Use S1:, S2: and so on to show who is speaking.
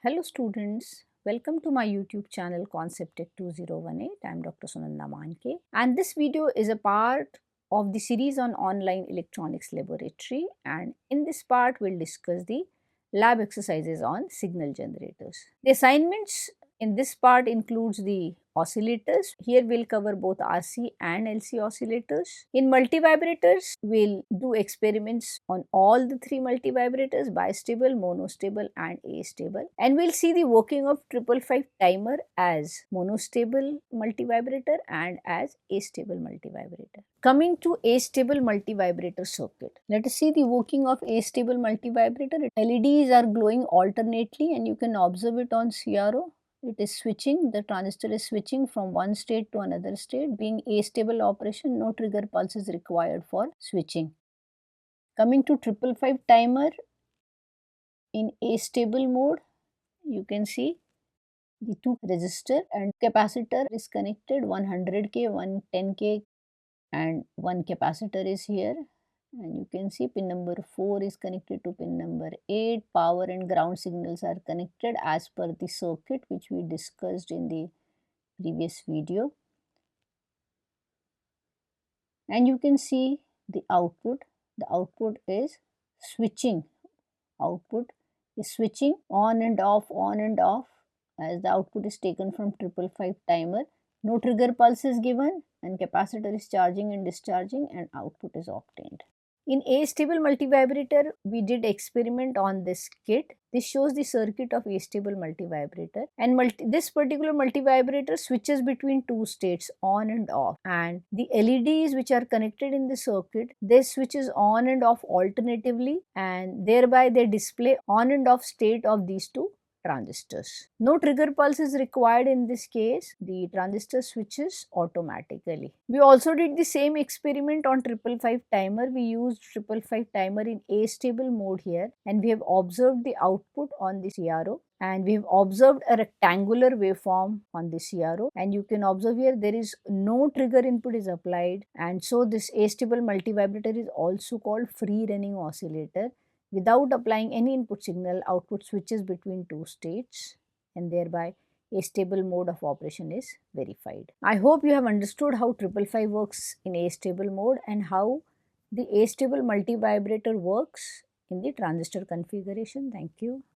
S1: Hello students, welcome to my YouTube channel Concept Tech 2018. I am Dr. Sunanda Manke and this video is a part of the series on online electronics laboratory, and in this part we'll discuss the lab exercises on signal generators. The assignments in this part includes the oscillators. Here we'll cover both RC and LC oscillators. In multivibrators, we'll do experiments on all the three multivibrators: bistable, monostable and astable. And we'll see the working of 555 timer as monostable multivibrator and as astable multivibrator. Coming to astable multivibrator circuit, let us see the working of astable multivibrator. LEDs are glowing alternately and you can observe it on CRO. It is switching, the transistor is switching from one state to another state. Being astable operation, no trigger pulse is required for switching. Coming to 555 timer, in astable mode, you can see the two resistor and capacitor is connected. 100K, 110K and one capacitor is here. And you can see pin number 4 is connected to pin number 8. Power and ground signals are connected as per the circuit which we discussed in the previous video. And you can see the output. The output is switching. Output is switching on and off as the output is taken from 555 timer. No trigger pulse is given and capacitor is charging and discharging and output is obtained. In astable multivibrator, we did experiment on this kit. This shows the circuit of astable multivibrator, and this particular multivibrator switches between two states, on and off, and the LEDs which are connected in the circuit, they switches on and off alternatively, and thereby they display on and off state of these two transistors. No trigger pulse is required in this case. The transistor switches automatically. We also did the same experiment on 555 timer. We used 555 timer in astable mode here, and we have observed the output on the CRO, and we have observed a rectangular waveform on the CRO, and you can observe here there is no trigger input is applied, and so this astable multivibrator is also called free running oscillator. Without applying any input signal, output switches between two states and thereby astable mode of operation is verified. I hope you have understood how 555 works in astable mode and how the astable multivibrator works in the transistor configuration. Thank you.